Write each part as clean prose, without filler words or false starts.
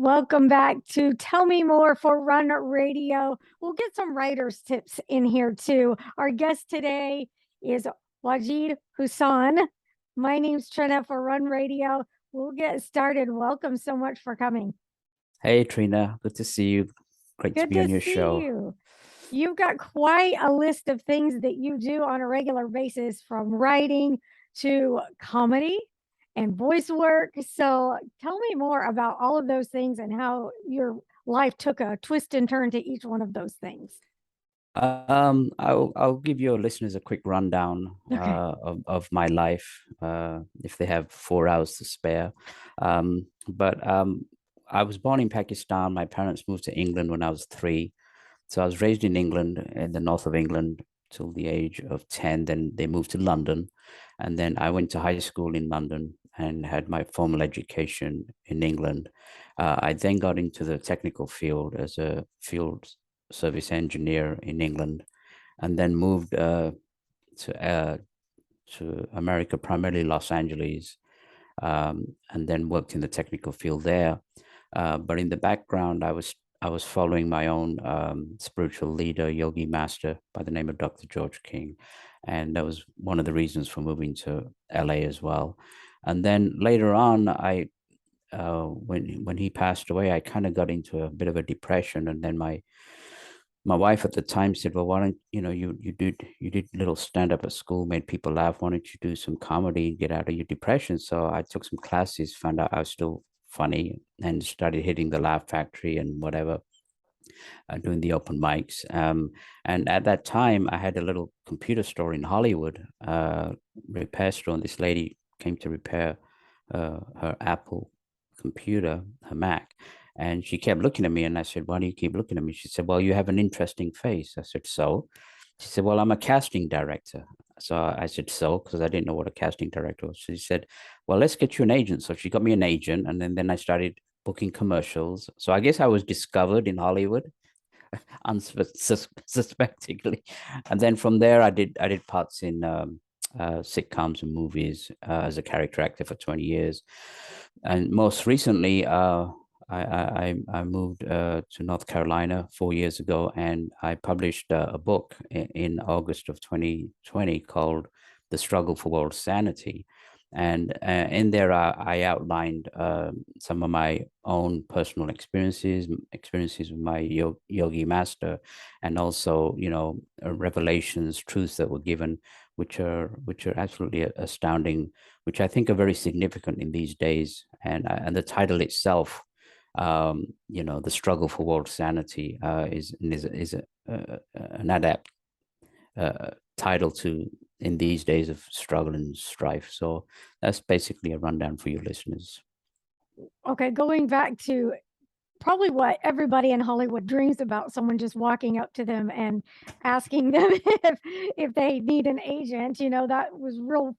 Welcome back to Tell Me More for Run Radio. We'll get some writer's tips in here too. Our guest today is Wajid Hassan. My name's Trina for Run Radio. We'll get started. Welcome so much for coming. Hey Trina, good to see you. Great to Good be on to your see show. you. You've got quite a list of things that you do on a regular basis, from writing to comedy and voice work. So tell me more about all of those things and how your life took a twist and turn to each one of those things. I'll give your listeners a quick rundown Okay. of my life, if they have 4 hours to spare. But I was born in Pakistan. My parents moved to England when I was 3. So I was raised in England, in the north of England, till the age of 10. Then they moved to London. And then I went to high school in London and had my formal education in England. I then got into the technical field as a field service engineer in England, and then moved to America, primarily Los Angeles, and then worked in the technical field there. But in the background, I was following my own spiritual leader, yogi master by the name of Dr. George King, and that was one of the reasons for moving to LA as well. And then later on, when he passed away, I kind of got into a bit of a depression, and then my wife at the time said, "Well, why don't you did little stand up at school, made people laugh. Why don't you do some comedy and get out of your depression?" So I took some classes, found out I was still funny, and started hitting the Laugh Factory and whatever, doing the open mics. And at that time, I had a little computer store in Hollywood, repair store, and this lady came to repair her Apple computer, her Mac. And she kept looking at me, and I said, "Why do you keep looking at me?" She said, "Well, you have an interesting face." I said, "So?" She said, "Well, I'm a casting director." So I said, "So?" Because I didn't know what a casting director was. She said, "Well, let's get you an agent." So she got me an agent, and then I started booking commercials. So I guess I was discovered in Hollywood unsuspectingly. And then from there, I did parts in sitcoms and movies, as a character actor for 20 years. And most recently, I moved to North Carolina 4 years ago, and I published a book in August of 2020 called "The Struggle for World Sanity." And in there, I outlined some of my own personal experiences with my yogi master, and also, revelations, truths that were given, which are absolutely astounding, which I think are very significant in these days. And the title itself, "The Struggle for World Sanity," is an adapt title to "In These Days of Struggle and Strife." So that's basically a rundown for your listeners. Okay. Going back to probably what everybody in Hollywood dreams about, someone just walking up to them and asking them if they need an agent. That was real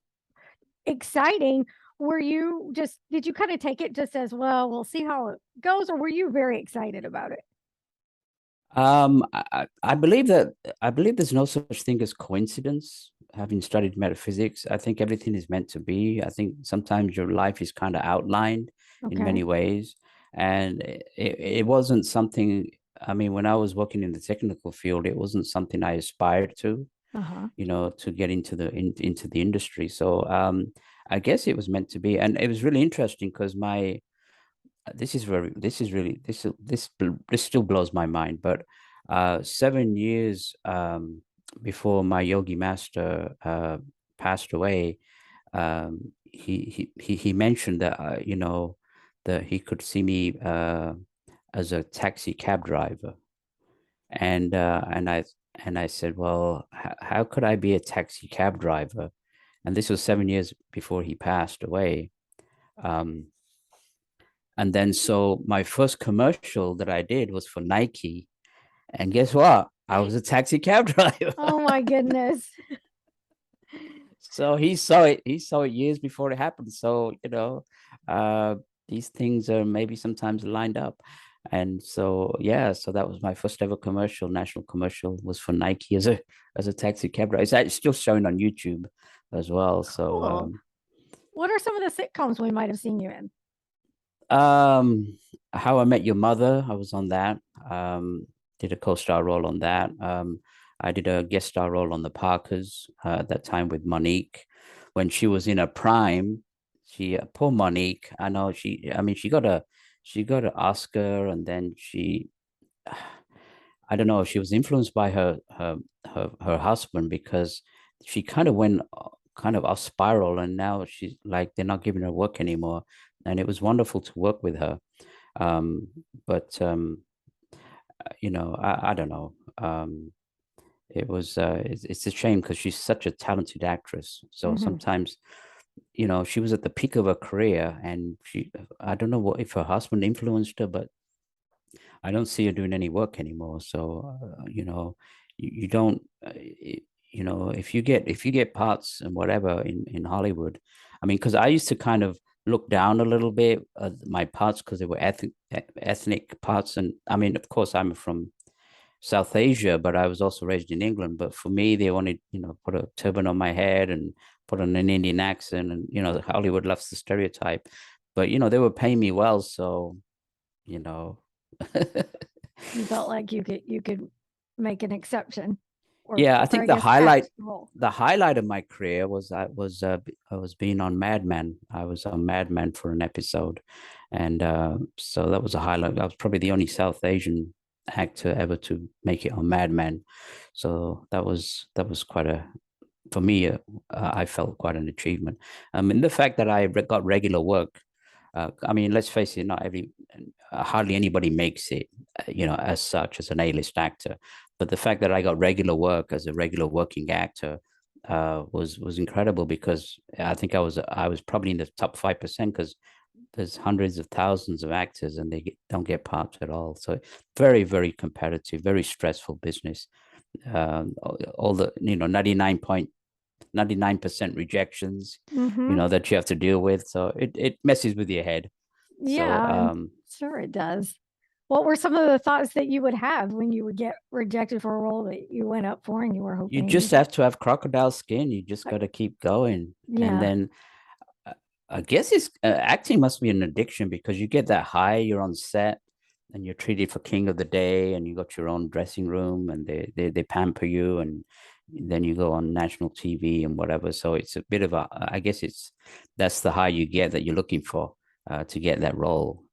exciting. Did you kind of take it just as, well, we'll see how it goes, or were you very excited about it? I believe that I believe there's no such thing as coincidence. Having studied metaphysics, I think everything is meant to be. I think sometimes your life is kind of outlined in Okay. many ways, and it wasn't something. I mean, when I was working in the technical field, it wasn't something I aspired to, Uh-huh. to get into the industry. So I guess it was meant to be, and it was really interesting because my this is very this is really this still blows my mind. But 7 years before my yogi master passed away, he mentioned that, that he could see me as a taxi cab driver. And I said, "Well, how could I be a taxi cab driver?" And this was 7 years before he passed away. um And then so my first commercial that I did was for Nike. And guess what? I was a taxi cab driver. Oh my goodness. So he saw it. He saw it years before it happened. So, uh, these things are maybe sometimes lined up. And so, yeah, so that was my first ever commercial, national commercial, was for Nike as a taxi cab driver. It's actually still showing on YouTube as well. So Cool. What are some of the sitcoms we might have seen you in? Um, How I Met Your Mother, I was on that. Did a co-star role on that. I did a guest star role on The Parkers at that time with Monique when she was in her prime. She poor Monique. I know I mean, she got an Oscar, and then I don't know, she was influenced by her husband because she kind of went kind of off spiral, and now she's like they're not giving her work anymore, and it was wonderful to work with her. Um, but I don't know. It's a shame because she's such a talented actress. So Hmm. sometimes, she was at the peak of her career, and I don't know what if her husband influenced her, but I don't see her doing any work anymore. So, you don't, if you get parts and whatever in Hollywood, I mean, because I used to kind of look down a little bit at my parts because they were ethnic parts, and I mean, of course, I'm from South Asia, but I was also raised in England. But for me, they wanted, put a turban on my head and put on an Indian accent, and Hollywood loves the stereotype. But they were paying me well, so you know. You felt like you could make an exception, Yeah, I or think I guess act the role. the highlight of my career was I was being on Mad Men. I was on Mad Men for an episode, and so that was a highlight. I was probably the only South Asian actor ever to make it on Mad Men, so that was quite a for me, I felt quite an achievement. And the fact that I got regular work, I mean, let's face it, not every, hardly anybody makes it, as such as an A-list actor. But the fact that I got regular work as a regular working actor was incredible because I think I was probably in the top 5% because there's hundreds of thousands of actors and don't get parts at all. So very, very competitive, very stressful business. All the 99% rejections, Hmm. that you have to deal with. So it messes with your head. Yeah, So I'm sure it does. What were some of the thoughts that you would have when you would get rejected for a role that you went up for and you were you hoping just you'd get? have to have crocodile skin. You just got to keep going. And Yeah. then uh, I guess it's acting must be an addiction because you get that high, you're on set and you're treated for king of the day and you got your own dressing room and they pamper you and then you go on national TV and whatever. So it's a bit of I guess that's the high you get that you're looking for to get that role.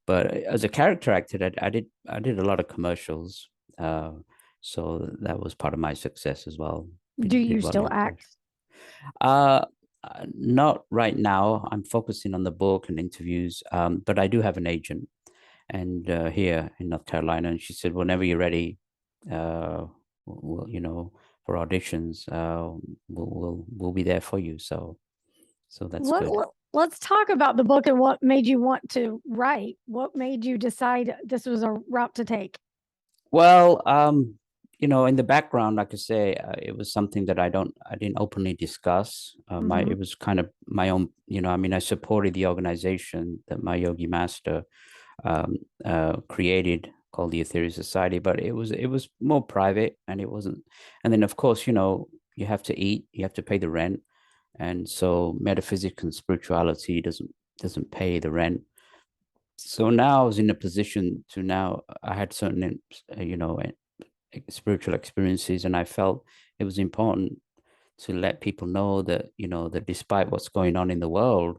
But as a character actor, I did a lot of commercials. So that was part of my success as well. Do Did you well still in act? commercials. Uh, Not right now. I'm focusing on the book and interviews, but I do have an agent, and here in North Carolina, and she said, whenever you're ready, we'll, for auditions, we'll be there for you. So that's good. Let's talk about the book and what made you want to write. What made you decide this was a route to take? Well, in the background, like I say, it was something that I didn't openly discuss. Hmm. It was kind of my own, I mean, I supported the organization that my yogi master created called the Ethereal Society, but it was more private and it wasn't. And then, of course, you have to eat, you have to pay the rent, and so metaphysics and spirituality doesn't pay the rent. So now I was in a position to now I had certain, spiritual experiences, and I felt it was important to let people know that that despite what's going on in the world,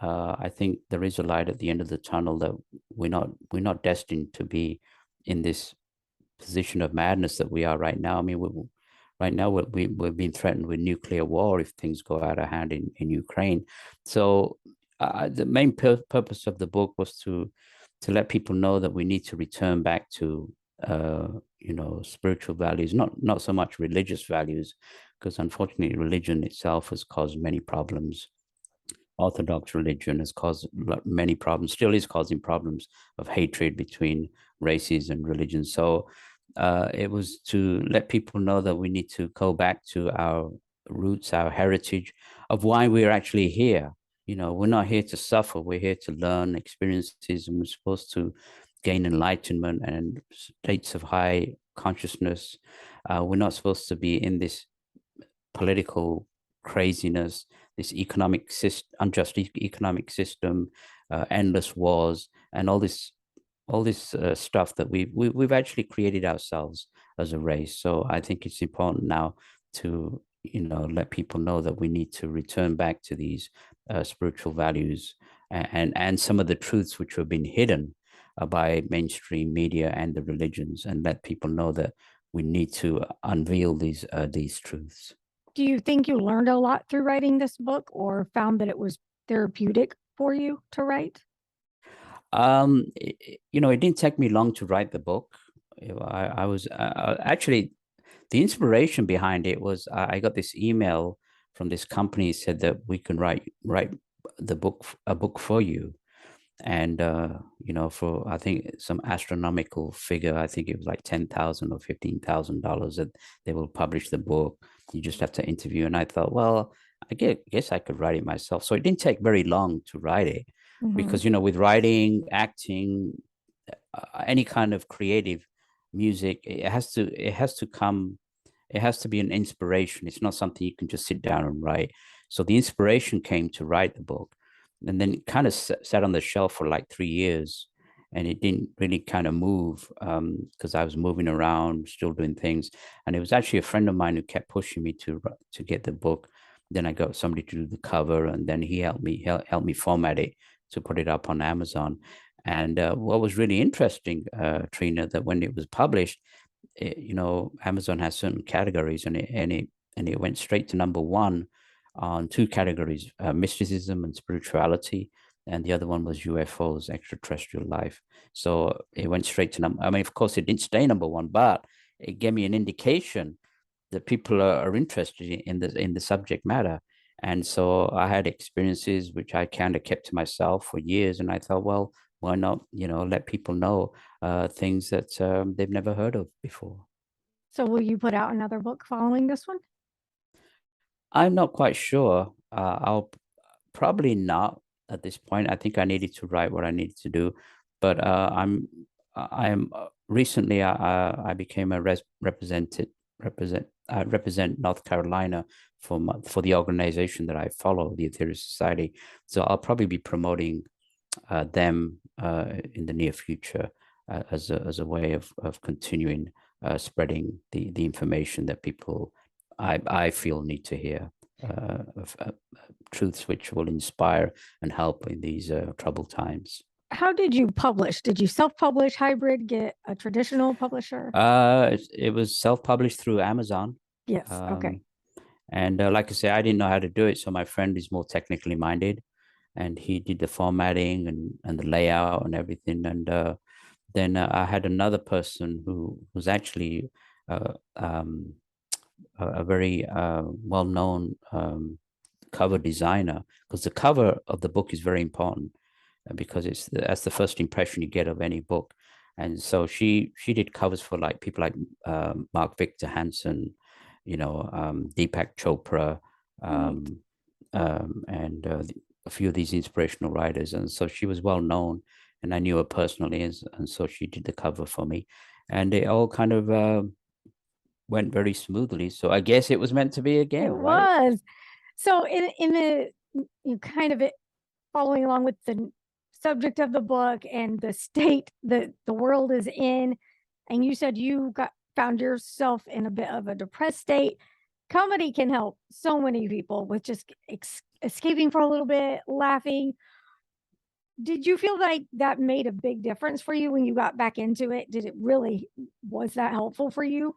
I think there is a light at the end of the tunnel that we're not destined to be in this position of madness that we are right now. I mean, right now we're being threatened with nuclear war if things go out of hand in Ukraine. So the main purpose of the book was to let people know that we need to return back to spiritual values, not so much religious values, because unfortunately religion itself has caused many problems. Orthodox religion has caused many problems, still is causing problems of hatred between races and religions. So it was to let people know that we need to go back to our roots, our heritage of why we're actually here. We're not here to suffer, we're here to learn experiences, and we're supposed to gain enlightenment and states of high consciousness. We're not supposed to be in this political craziness, this unjust economic system, endless wars, and all this stuff that we've actually created ourselves as a race. So I think it's important now to let people know that we need to return back to these spiritual values and some of the truths which have been hidden by mainstream media and the religions, and let people know that we need to unveil these truths. Do you think you learned a lot through writing this book or found that it was therapeutic for you to write? It didn't take me long to write the book. I was actually, the inspiration behind it was I got this email from this company said that we can write a book for you, and for I think some astronomical figure. I think it was like $10,000 or $15,000 that they will publish the book. You just have to interview. And I thought, well, guess I could write it myself. So it didn't take very long to write it, Mhm. because with writing, acting, any kind of creative music, it has to be an inspiration. It's not something you can just sit down and write. So the inspiration came to write the book, and then it kind of sat on the shelf for like 3 years, and it didn't really kind of move, because I was moving around, still doing things. And it was actually a friend of mine who kept pushing me to get the book. Then I got somebody to do the cover, and then he helped me format it to put it up on Amazon. And what was really interesting, Trina, that when it was published, Amazon has certain categories, and it went straight to number one on two categories: mysticism and spirituality, and the other one was UFOs, extraterrestrial life. So it went straight to number. I mean, of course, it didn't stay number one, but it gave me an indication that people are interested in the subject matter. And so I had experiences which I kind of kept to myself for years, and I thought, well, why not, let people know things that they've never heard of before. So will you put out another book following this one? I'm not quite sure. I'll probably not at this point. I think I needed to write what I needed to do, but I'm recently I became a represent North Carolina for the organization that I follow, the Atheist Society. So I'll probably be promoting them in the near future, as a way of continuing spreading the information that people I feel need to hear, of truths which will inspire and help in these troubled times. How did you publish? Did you self-publish, hybrid, get a traditional publisher? It was self-published through Amazon. Yes. Okay. Um, and like I say, I didn't know how to do it, so my friend is more technically minded, and he did the formatting and the layout and everything. And then I had another person who was actually uh, um, a very well-known cover designer, because the cover of the book is very important, because that's the first impression you get of any book. And so she did covers for like people like Mark Victor Hansen, Deepak Chopra, Neat. um, and a few of these inspirational writers. And so she was well known, and I knew her personally, and so she did the cover for me, and it all kind of went very smoothly. So I guess it was meant to be It again, right? was. So in the you kind of following along with the subject of the book and the state that the world is in, and you said you got found yourself in a bit of a depressed state. Comedy can help so many people with just escaping for a little bit, laughing. Did you feel like that made a big difference for you when you got back into it? Did it really was that helpful for you?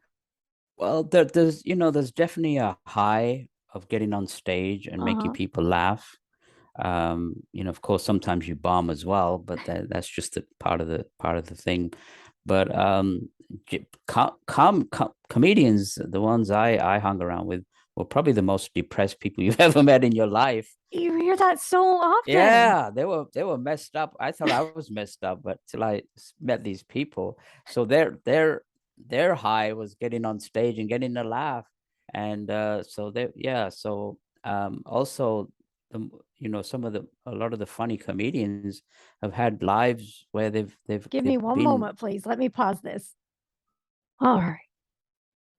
Well, there's definitely a high of getting on stage and making Uh-huh. people laugh. Of course, sometimes you bomb as well, but that's just a part of the thing. But comedians, the ones I hung around with, were probably the most depressed people you've ever met in your life. You hear that so often. Yeah, they were messed up. I thought I was messed up, but till I met these people, so their high was getting on stage and getting a laugh, and so they yeah. So also some of the a lot of the funny comedians have had lives where Give me they've one been. moment, please. Let me pause this. All right.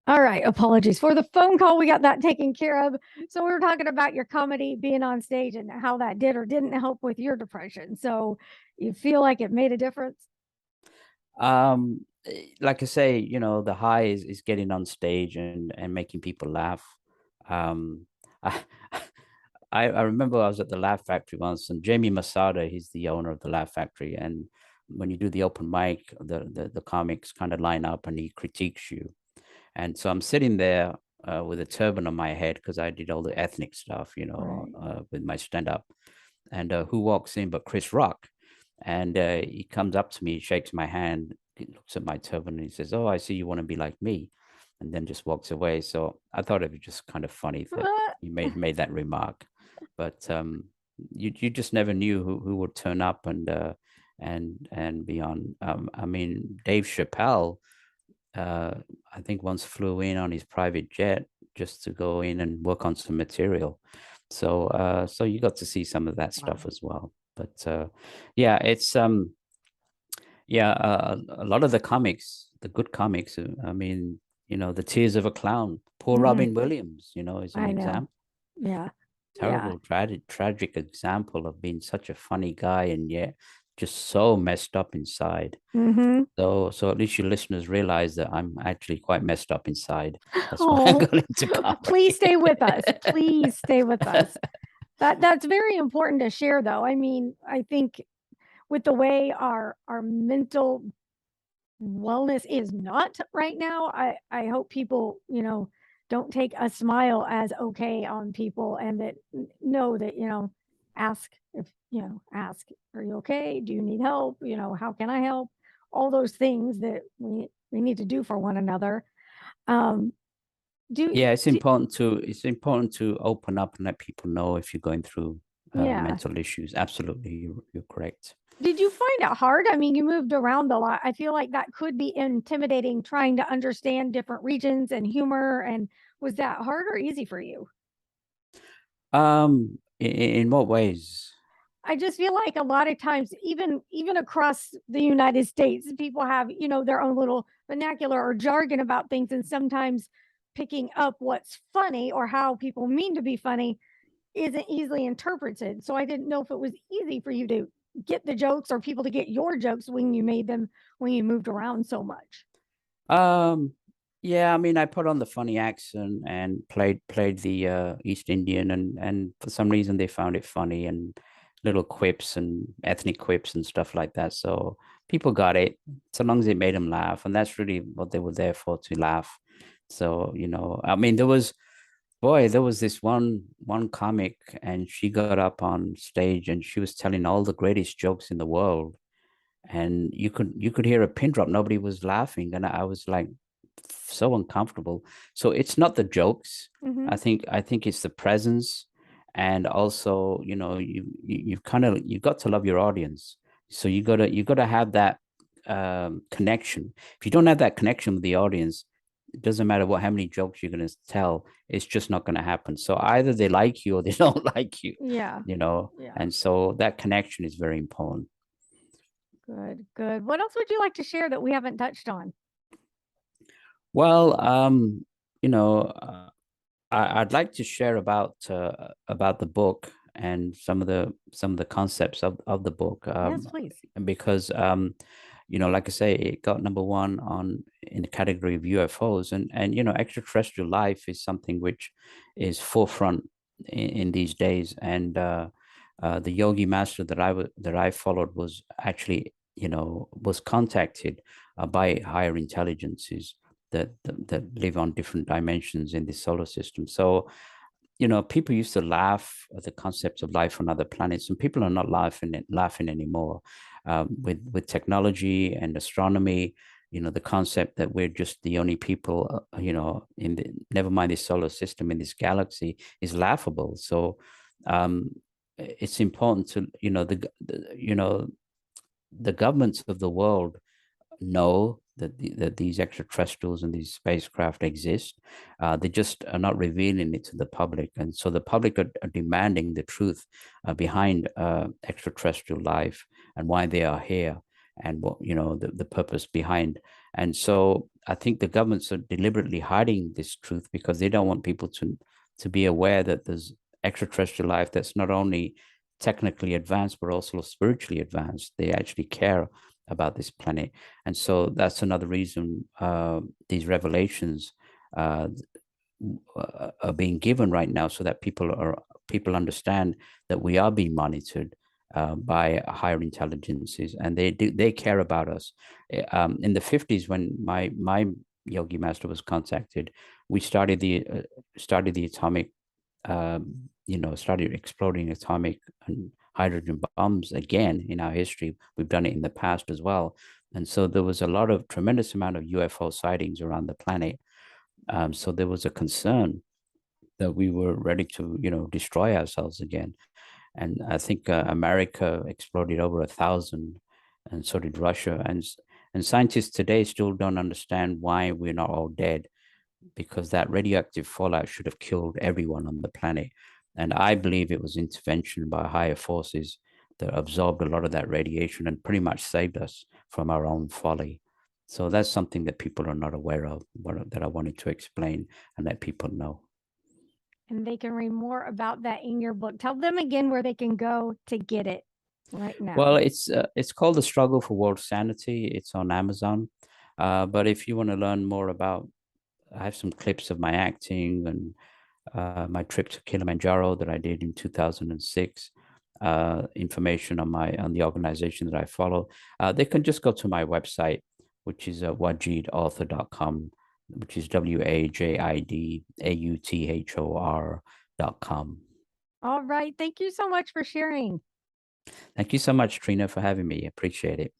All right, apologies for the phone call. We got that taken care of. So we were talking about your comedy being on stage and how that did or didn't help with your depression. So you feel like it made a difference? Like I say, the high is getting on stage and making people laugh. Um, I, I remember I was at the Laugh Factory once, and Jamie Masada, he's the owner of the Laugh Factory, and when you do the open mic, the comics kind of line up and he critiques you. And so I'm sitting there with a turban on my head because I did all the ethnic stuff, Right. with my stand up. And who walks in but Chris Rock? And he comes up to me, shakes my hand, he looks at my turban, and he says, "Oh, I see you want to be like me," and then just walks away. So I thought it was just kind of funny that he made that remark. But you just never knew who would turn up and be on. I mean, Dave Chappelle, uh, I think once flew in on his private jet just to go in and work on some material. So you got to see some of that stuff Wow. as well. But yeah, it's yeah, a lot of the comics, the good comics. I mean, the Tears of a Clown. Poor Mm, Robin Williams, is an I know. example. Yeah. Yeah. Terrible, tragic example of being such a funny guy and yet just so messed up inside. Mm-hmm. So at least your listeners realize that I'm actually quite messed up inside. That's why I Oh, got into please comedy. stay with us. Please stay with us. That's very important to share though. I mean, I think with the way our mental wellness is not right now, I hope people, don't take a smile as okay on people and that know that, ask if, ask, are you okay? Do you need help? How can I help? All those things that we need to do for one another. Um, do, Yeah, do it's important to open up and let people know if you're going through yeah. mental issues. Absolutely, you're correct. Did you find it hard? I mean, you moved around a lot. I feel like that could be intimidating trying to understand different regions and humor. And was that hard or easy for you? In what ways? I just feel like a lot of times, even across the United States, people have, their own little vernacular or jargon about things. And sometimes picking up what's funny or how people mean to be funny isn't easily interpreted. So I didn't know if it was easy for you to get the jokes or people to get your jokes when you made them when you moved around so much. Um, yeah, I mean, I put on the funny accent and played the East Indian, and for some reason they found it funny and little quips and ethnic quips and stuff like that. So people got it, so long as it made them laugh, and that's really what they were there for, to laugh. So, I mean, there was this one comic, and she got up on stage and she was telling all the greatest jokes in the world, and you could hear a pin drop. Nobody was laughing, and I was like so uncomfortable. So it's not the jokes. Mm-hmm. I think it's the presence, and also you've kind of you've got to love your audience. So you gotta have that connection. If you don't have that connection with the audience, it doesn't matter how many jokes you're going to tell, it's just not going to happen. So either they like you or they don't like you, Yeah. Yeah. and so that connection is very important. Good. Good. What else would you like to share that we haven't touched on? Well, you know, I'd like to share about the book and some of the concepts of the book, Yes, please. because like I say, it got number one on in the category of UFOs, and extraterrestrial life is something which is forefront in these days, and the yogi master that I followed was actually was contacted by higher intelligences that live on different dimensions in the solar system. So, people used to laugh at the concept of life on other planets, and people are not laughing anymore. With technology and astronomy, the concept that we're just the only people, in the never mind this solar system, in this galaxy, is laughable. So, um, it's important to the governments of the world know that these extraterrestrials and these spacecraft exist. They just are not revealing it to the public, and so the public are demanding the truth behind extraterrestrial life and why they are here, and what the purpose behind. And so I think the governments are deliberately hiding this truth because they don't want people to be aware that there's extraterrestrial life that's not only technically advanced but also spiritually advanced. They actually care about this planet, and so that's another reason these revelations uh, are being given right now, so that people understand that we are being monitored by higher intelligences, and they care about us. In the 50s, when my yogi master was contacted, we started the atomic, started exploding atomic and hydrogen bombs again in our history. We've done it in the past as well, and so there was a lot of tremendous amount of UFO sightings around the planet. So there was a concern that we were ready to, destroy ourselves again. And I think America exploded over 1,000, and so did Russia. And scientists today still don't understand why we're not all dead, because that radioactive fallout should have killed everyone on the planet. And I believe it was intervention by higher forces that absorbed a lot of that radiation and pretty much saved us from our own folly. So that's something that people are not aware of, that I wanted to explain and let people know. And they can read more about that in your book. Tell them again where they can go to get it right Well, now. it's called The Struggle for World Sanity. It's on Amazon. But if you want to learn more about, I have some clips of my acting and my trip to Kilimanjaro that I did in 2006. Information on the organization that I follow. They can just go to my website, which is wajidauthor.com, which is WAJIDAUTHOR.com. All right. Thank you so much for sharing. Thank you so much, Trina, for having me. Appreciate it.